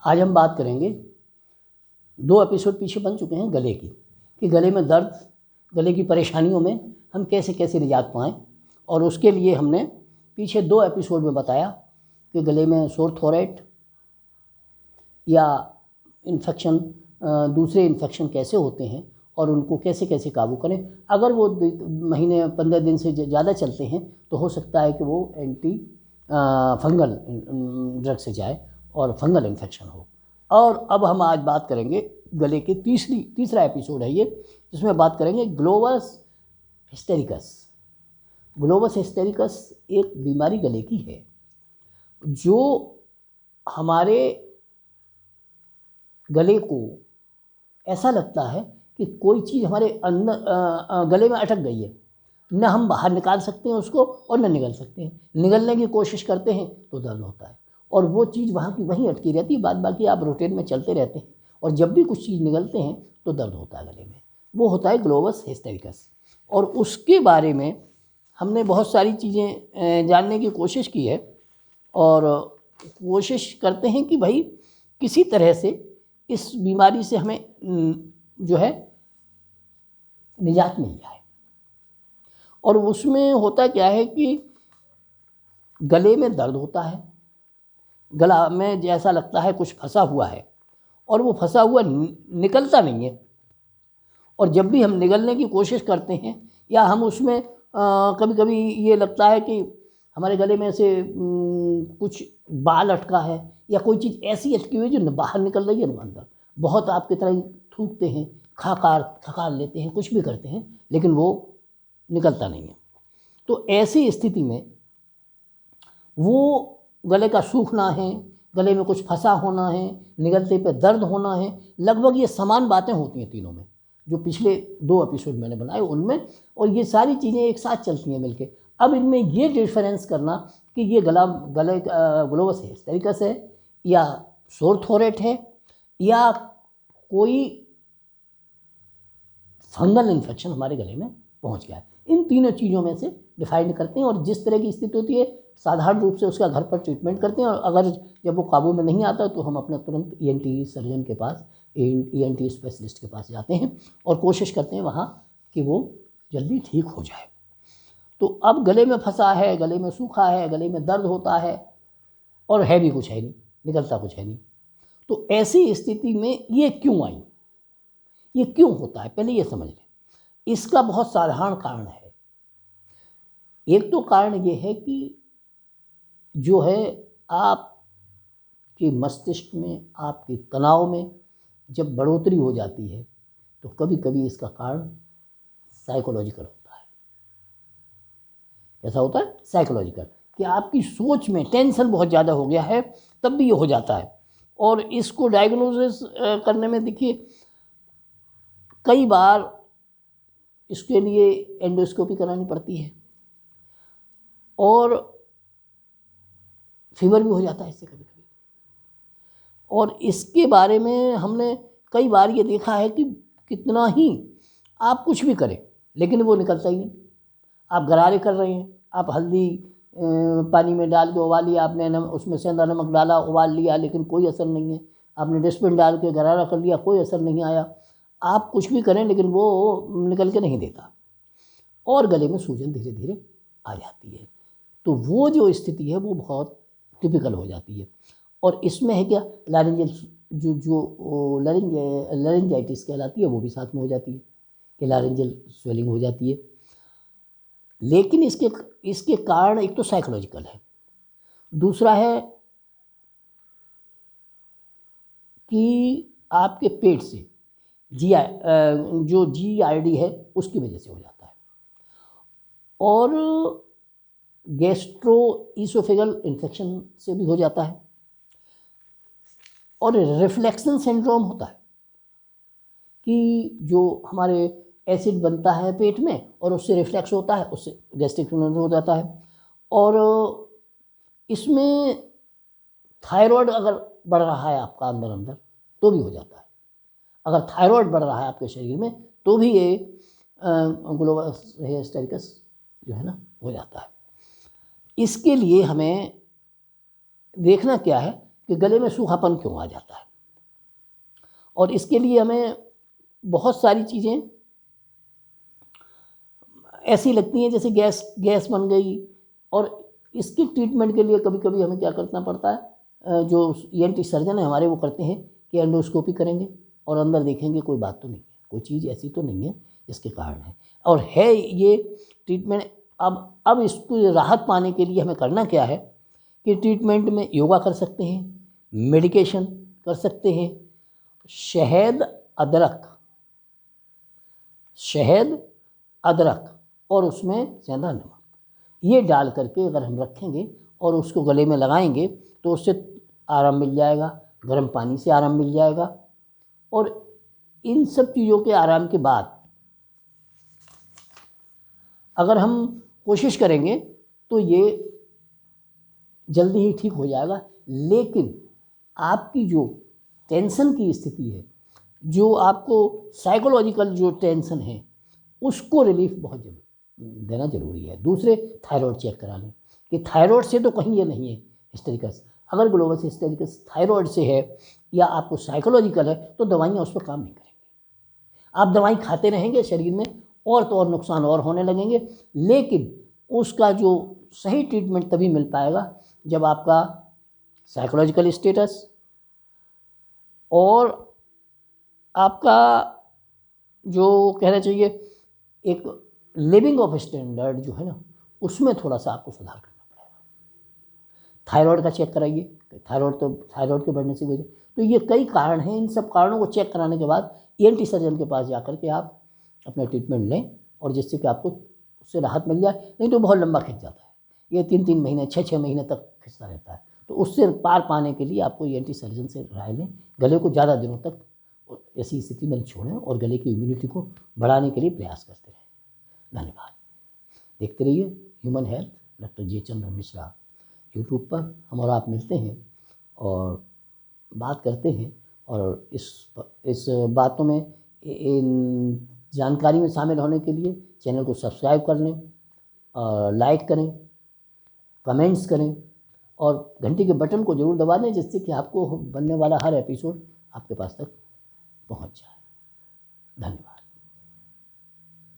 आज हम बात करेंगे, 2 एपिसोड पीछे बन चुके हैं गले की, कि गले में दर्द, गले की परेशानियों में हम कैसे कैसे निजात पाएँ। और उसके लिए हमने पीछे 2 एपिसोड में बताया कि गले में सोर थ्रोट या इन्फेक्शन, दूसरे इन्फेक्शन कैसे होते हैं और उनको कैसे कैसे काबू करें। अगर वो महीने 15 दिन से ज़्यादा चलते हैं तो हो सकता है कि वो एंटी फंगल ड्रग से जाए और फंगल इन्फेक्शन हो। और अब हम आज बात करेंगे गले के तीसरा एपिसोड है ये, जिसमें बात करेंगे ग्लोवस हिस्टेरिकस। ग्लोवस हिस्टेरिकस एक बीमारी गले की है जो हमारे गले को ऐसा लगता है कि कोई चीज़ हमारे अंदर गले में अटक गई है, न हम बाहर निकाल सकते हैं उसको और न निगल सकते हैं। निगलने की कोशिश करते हैं तो दर्द होता है और वो चीज़ वहाँ की वहीं अटकी रहती है। बाद बाकी आप रूटीन में चलते रहते हैं और जब भी कुछ चीज़ निगलते हैं तो दर्द होता है गले में। वो होता है ग्लोवस हिस्टेरिकस। और उसके बारे में हमने बहुत सारी चीज़ें जानने की कोशिश की है और कोशिश करते हैं कि भाई किसी तरह से इस बीमारी से हमें जो है निजात मिल जाए। और उसमें होता क्या है कि गले में दर्द होता है, गला में जैसा लगता है कुछ फंसा हुआ है और वो फंसा हुआ निकलता नहीं है। और जब भी हम निगलने की कोशिश करते हैं या हम उसमें कभी कभी ये लगता है कि हमारे गले में से कुछ बाल अटका है या कोई चीज़ ऐसी अटकी हुई है जो बाहर निकल रही है न अंदर। बहुत आपकी तरह थूकते हैं, खकार लेते हैं, कुछ भी करते हैं, लेकिन वो निकलता नहीं है। तो ऐसी स्थिति में वो गले का सूखना है, गले में कुछ फंसा होना है, निगलते पे दर्द होना है, लगभग ये समान बातें होती हैं तीनों में, जो पिछले 2 एपिसोड मैंने बनाए उनमें। और ये सारी चीज़ें एक साथ चलती हैं मिलके। अब इनमें ये डिफरेंस करना कि ये गले ग्लोवस हिस्टेरिकस है या सोर थ्रोट है या कोई फंगल इन्फेक्शन हमारे गले में पहुंच गया है, इन तीनों चीज़ों में से डिफाइन करते हैं। और जिस तरह की स्थिति होती है साधारण रूप से उसका घर पर ट्रीटमेंट करते हैं। और अगर जब वो काबू में नहीं आता तो हम अपना तुरंत ENT सर्जन के पास, ENT स्पेशलिस्ट के पास जाते हैं और कोशिश करते हैं वहाँ कि वो जल्दी ठीक हो जाए। तो अब गले में फंसा है, गले में सूखा है, गले में दर्द होता है और है भी कुछ है नहीं, निकलता कुछ है नहीं। तो ऐसी स्थिति में ये क्यों आई, ये क्यों होता है, पहले ये समझ लें। इसका बहुत साधारण कारण है। एक तो कारण ये है कि जो है आपके मस्तिष्क में, आपके तनाव में जब बढ़ोतरी हो जाती है तो कभी कभी इसका कारण साइकोलॉजिकल होता है। ऐसा होता है साइकोलॉजिकल, कि आपकी सोच में टेंशन बहुत ज़्यादा हो गया है, तब भी ये हो जाता है। और इसको डायग्नोसिस करने में देखिए कई बार इसके लिए एंडोस्कोपी करानी पड़ती है और फीवर भी हो जाता है इससे कभी कभी। और इसके बारे में हमने कई बार ये देखा है कि कितना ही आप कुछ भी करें लेकिन वो निकलता ही नहीं। आप गरारे कर रहे हैं, आप हल्दी पानी में डाल के उबाल लिया, आपने उसमें सेंधा नमक डाला, उबाल लिया, लेकिन कोई असर नहीं है। आपने डस्टबिन डाल के गरारा कर लिया, कोई असर नहीं आया। आप कुछ भी करें लेकिन वो निकल के नहीं देता और गले में सूजन धीरे धीरे आ जाती है। तो वो जो स्थिति है वो बहुत टिपिकल हो जाती है। और इसमें है क्या, लारिंजियल जो लारिंजाइटिस कहलाती है वो भी साथ में हो जाती है, कि लारिंजियल स्वेलिंग हो जाती है। लेकिन इसके कारण एक तो साइकोलॉजिकल है, दूसरा है कि आपके पेट से जो GERD है उसकी वजह से हो जाता है। और गैस्ट्रो ईसोफेगल इन्फेक्शन से भी हो जाता है। और रिफ्लेक्शन सिंड्रोम होता है कि जो हमारे एसिड बनता है पेट में और उससे रिफ्लेक्स होता है, उससे गैस्ट्रिक हो जाता है। और इसमें थायराइड अगर बढ़ रहा है आपका अंदर तो भी हो जाता है। अगर थायराइड बढ़ रहा है आपके शरीर में तो भी ये ग्लोवस हिस्टेरिकस जो है ना हो जाता है। इसके लिए हमें देखना क्या है कि गले में सूखापन क्यों आ जाता है। और इसके लिए हमें बहुत सारी चीज़ें ऐसी लगती हैं जैसे गैस बन गई, और इसकी ट्रीटमेंट के लिए कभी कभी हमें क्या करना पड़ता है, जो ENT सर्जन है हमारे वो करते हैं कि एंडोस्कोपी करेंगे और अंदर देखेंगे कोई बात तो नहीं है, कोई चीज़ ऐसी तो नहीं है जिसके कारण है। और है ये ट्रीटमेंट। अब इसको राहत पाने के लिए हमें करना क्या है कि ट्रीटमेंट में योगा कर सकते हैं, मेडिकेशन कर सकते हैं, शहद अदरक और उसमें सेंधा नमक ये डाल करके अगर हम रखेंगे और उसको गले में लगाएंगे तो उससे आराम मिल जाएगा, गर्म पानी से आराम मिल जाएगा। और इन सब चीज़ों के आराम के बाद अगर हम कोशिश करेंगे तो ये जल्दी ही ठीक हो जाएगा। लेकिन आपकी जो टेंशन की स्थिति है, जो आपको साइकोलॉजिकल जो टेंशन है, उसको रिलीफ बहुत देना जरूरी है। दूसरे थायराइड चेक करा लें कि थायराइड से तो कहीं ये नहीं है हिस्टेरिकस। अगर ग्लोबस हिस्टेरिकस थायराइड से है या आपको साइकोलॉजिकल है तो दवाइयाँ उस पर काम नहीं करेंगी। आप दवाई खाते रहेंगे, शरीर में और तो और नुकसान और होने लगेंगे। लेकिन उसका जो सही ट्रीटमेंट तभी मिल पाएगा जब आपका साइकोलॉजिकल स्टेटस और आपका जो कहना चाहिए एक लिविंग ऑफ स्टैंडर्ड जो है ना, उसमें थोड़ा सा आपको सुधार करना पड़ेगा। थायराइड का चेक कराइए, थायराइड के बढ़ने से वजह, तो ये कई कारण हैं। इन सब कारणों को चेक कराने के बाद ENT सर्जन के पास जाकर के आप अपना ट्रीटमेंट लें और जिससे कि आपको उससे राहत मिल जाए। नहीं तो बहुत लंबा खिंच जाता है, ये 3-3 महीने 6-6 महीने तक खिंचता रहता है। तो उससे पार पाने के लिए आपको ENT सर्जन से राय लें। गले को ज़्यादा दिनों तक ऐसी स्थिति में छोड़ें और गले की इम्यूनिटी को बढ़ाने के लिए प्रयास करते रहें। धन्यवाद। देखते रहिए ह्यूमन हेल्थ डॉक्टर जे चंद्र मिश्रा। यूट्यूब पर हम और आप मिलते हैं और बात करते हैं, और इस बातों में, इन जानकारी में शामिल होने के लिए चैनल को सब्सक्राइब कर लें, लाइक करें, कमेंट्स करें और घंटी के बटन को ज़रूर दबा दें जिससे कि आपको बनने वाला हर एपिसोड आपके पास तक पहुंच जाए। धन्यवाद।